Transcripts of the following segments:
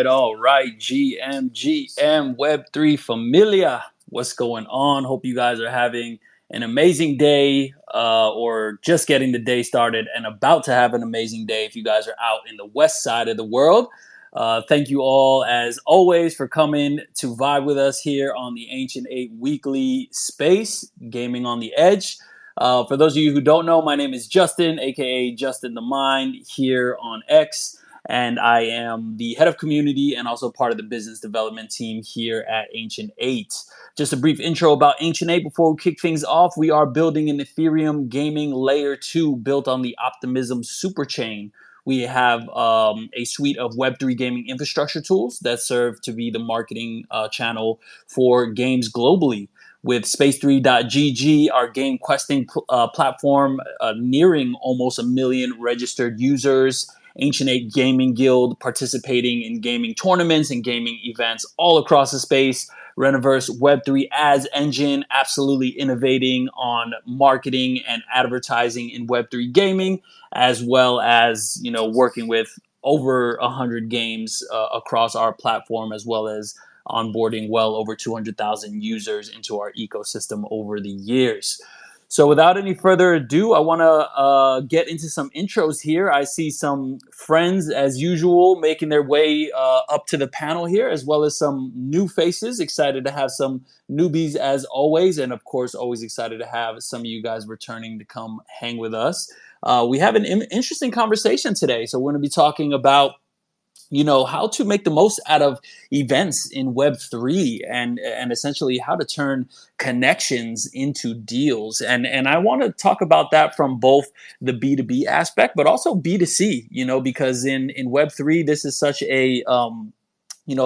All right. GM Web3 Familia. What's going on? Hope you guys are having an amazing day or just getting the day started and about to have an amazing day if you guys are out in the west side of the world. Thank you all, as always, for coming to vibe with us here on the Ancient 8 weekly space, Gaming on the Edge. For those of you who don't know, my name is Justin, aka Justin the Mind, here on X, and I am the head of community and also part of the business development team here at Ancient 8. Just a brief intro about Ancient 8 before we kick things off. We are building an Ethereum gaming layer 2 built on the Optimism superchain. We have a suite of Web3 gaming infrastructure tools that serve to be the marketing channel for games globally. With Space3.gg, our game questing platform, nearing almost 1 million registered users. Ancient 8 Gaming Guild participating in gaming tournaments and gaming events all across the space. Renoverse Web3 Ads Engine, absolutely innovating on marketing and advertising in Web3 gaming, as well as working with over 100 games across our platform, as well as onboarding well over 200,000 users into our ecosystem over the years. So without any further ado, I want to get into some intros here. I see some friends, as usual, making their way up to the panel here, as well as some new faces. Excited to have some newbies, as always. And of course, always excited to have some of you guys returning to come hang with us. We have an interesting conversation today. So we're going to be talking about how to make the most out of events in Web3 and essentially how to turn connections into deals. And I want to talk about that from both the B2B aspect, but also B2C, because in Web3, this is such a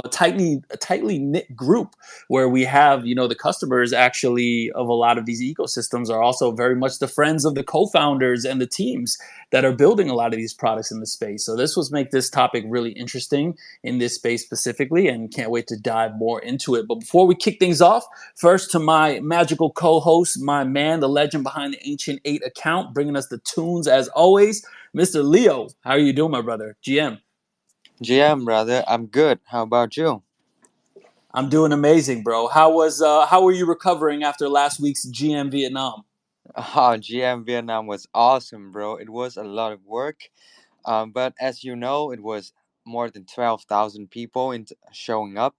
tightly knit group where we have the customers actually of a lot of these ecosystems are also very much the friends of the co-founders and the teams that are building a lot of these products in the space. So this was make this topic really interesting in this space specifically, and can't wait to dive more into it. But before we kick things off, first to my magical co-host, my man, the legend behind the Ancient 8 account, bringing us the tunes as always, Mr. Leo. How are you doing, my brother? GM. GM, brother, I'm good. How about you? I'm doing amazing, bro. How were you recovering after last week's GM Vietnam? Oh, GM Vietnam was awesome, bro. It was a lot of work. But as you know, it was more than 12,000 people showing up.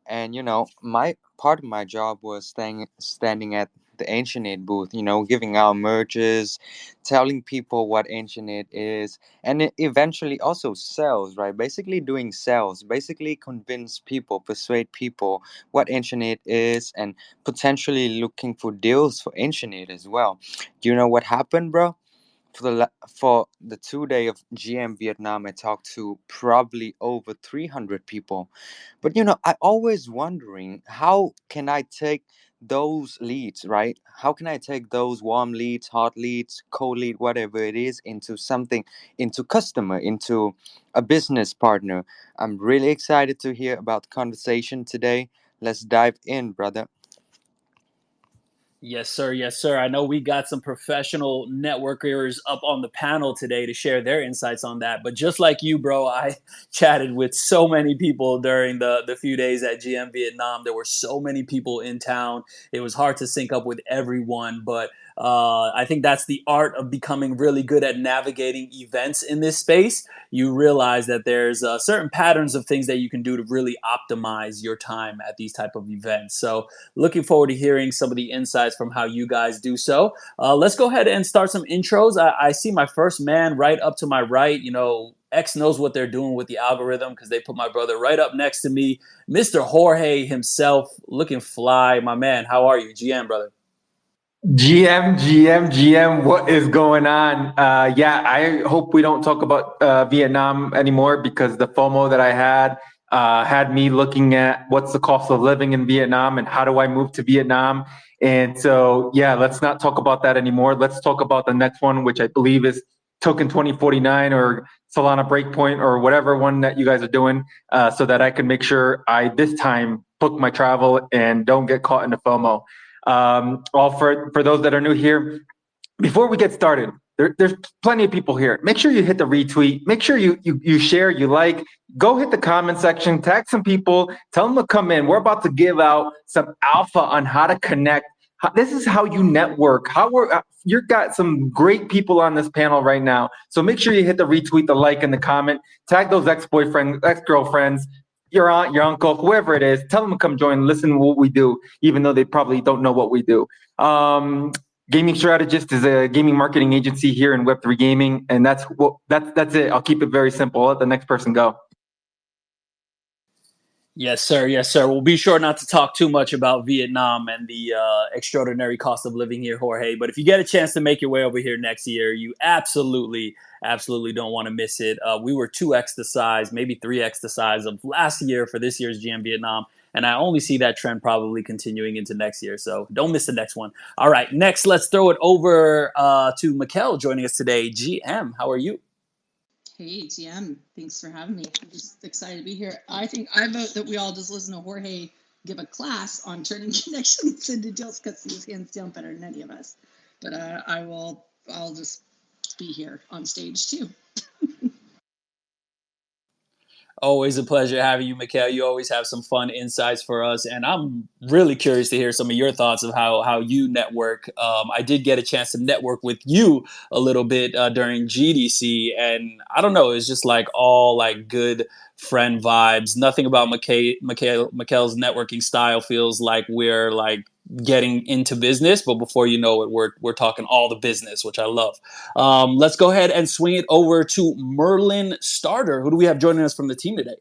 And, my part of my job was standing at the Ancient Aid booth, giving out merges, telling people what Ancient Aid is, and it eventually also sales, right? Basically doing sales, basically convince people, persuade people what Ancient Aid is, and potentially looking for deals for Ancient Aid as well. Do you know what happened, bro? For the 2 day of GM Vietnam, I talked to probably over 300 people. But I always wondering, how can I take those leads, right? How can I take those warm leads, hot leads, cold lead, whatever it is, into something, into customer, into a business partner? I'm really excited to hear about the conversation today. Let's dive in, brother. Yes, sir. Yes, sir. I know we got some professional networkers up on the panel today to share their insights on that. But just like you, bro, I chatted with so many people during the few days at GM Vietnam. There were so many people in town. It was hard to sync up with everyone, but I think that's the art of becoming really good at navigating events in this space. You realize that there's certain patterns of things that you can do to really optimize your time at these type of events. So looking forward to hearing some of the insights from how you guys do so. Let's go ahead and start some intros. I see my first man right up to my right. You know, X knows what they're doing with the algorithm because they put my brother right up next to me. Mr. Jorge himself, looking fly. My man, how are you? GM, brother. GM, what is going on? Yeah, I hope we don't talk about Vietnam anymore because the FOMO that I had me looking at what's the cost of living in Vietnam and how do I move to Vietnam. And so, yeah, let's not talk about that anymore. Let's talk about the next one, which I believe is Token 2049 or Solana Breakpoint or whatever one that you guys are doing, so that I can make sure I this time book my travel and don't get caught in the FOMO. All for those that are new here, before we get started, there's plenty of people here. Make sure you hit the retweet. Make sure you share, you like. Go hit the comment section, tag some people, tell them to come in. We're about to give out some alpha on how to connect. This is how you network. You've got some great people on this panel right now. So make sure you hit the retweet, the like, and the comment. Tag those ex-boyfriends, ex-girlfriends, your aunt, your uncle, whoever it is. Tell them to come join, listen to what we do, even though they probably don't know what we do. Gaming Strategist is a gaming marketing agency here in Web3 Gaming, and that's it. I'll keep it very simple. I'll let the next person go. Yes, sir. Yes, sir. We'll be sure not to talk too much about Vietnam and the extraordinary cost of living here, Jorge. But if you get a chance to make your way over here next year, you absolutely, absolutely don't want to miss it. We were 2x the size, maybe 3x the size of last year for this year's GM Vietnam. And I only see that trend probably continuing into next year. So don't miss the next one. All right. Next, let's throw it over to Mikkel joining us today. GM, how are you? Hey, GM, thanks for having me. I'm just excited to be here. I vote that we all just listen to Jorge give a class on turning connections into deals because he's hands down better than any of us. But I'll just be here on stage too. Always a pleasure having you, Mikkel. You always have some fun insights for us, and I'm really curious to hear some of your thoughts of how you network. I did get a chance to network with you a little bit during GDC, and I don't know, it's just like all like good friend vibes. Nothing about Mikkel's networking style feels like we're like getting into business, but before you know it, we're talking all the business, which I love. Let's go ahead and swing it over to Merlin Starter. Who do we have joining us from the team today?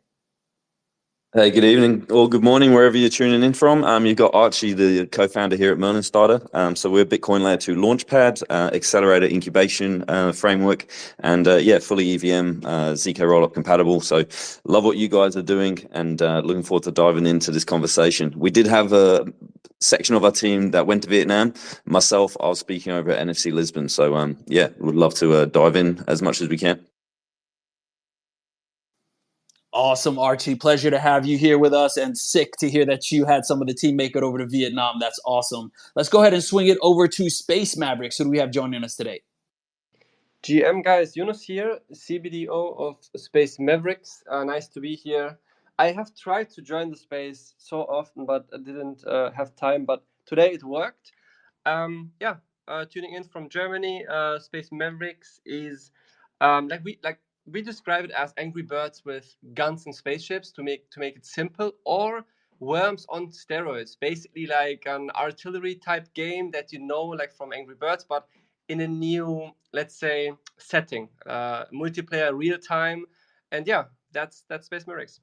Hey, good evening or good morning, wherever you're tuning in from. You've got Archie, the co-founder here at Merlin Starter. So we're Bitcoin Layer 2 Launchpad, accelerator incubation framework, and fully EVM, ZK rollup compatible. So love what you guys are doing, and looking forward to diving into this conversation. We did have a section of our team that went to Vietnam. Myself, I was speaking over at NFC Lisbon. So would love to dive in as much as we can. Awesome, Archie. Pleasure to have you here with us, and sick to hear that you had some of the team make it over to Vietnam. That's awesome. Let's go ahead and swing it over to Space Mavericks. Who do we have joining us today? GM guys, Yunus here, CBDO of Space Mavericks. Nice to be here. I have tried to join the space so often, but I didn't have time. But today it worked. Tuning in from Germany. Space Mavericks is we describe it as Angry Birds with guns and spaceships to make it simple, or Worms on steroids, basically like an artillery type game that like from Angry Birds, but in a new, let's say, setting, multiplayer, real time, and that's Space Mavericks.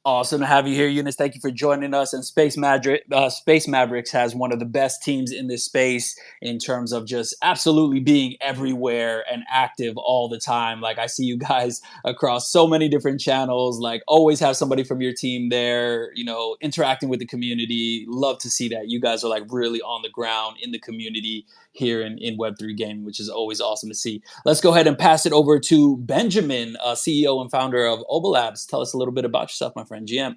Awesome to have you here, Eunice. Thank you for joining us. And Space Mavericks has one of the best teams in this space in terms of just absolutely being everywhere and active all the time. Like, I see you guys across so many different channels, like always have somebody from your team there, interacting with the community. Love to see that. You guys are like really on the ground in the community here in Web3 gaming, which is always awesome to see. Let's go ahead and pass it over to Benjamin, CEO and founder of Obalabs. Tell us a little bit about yourself, my friend, GM.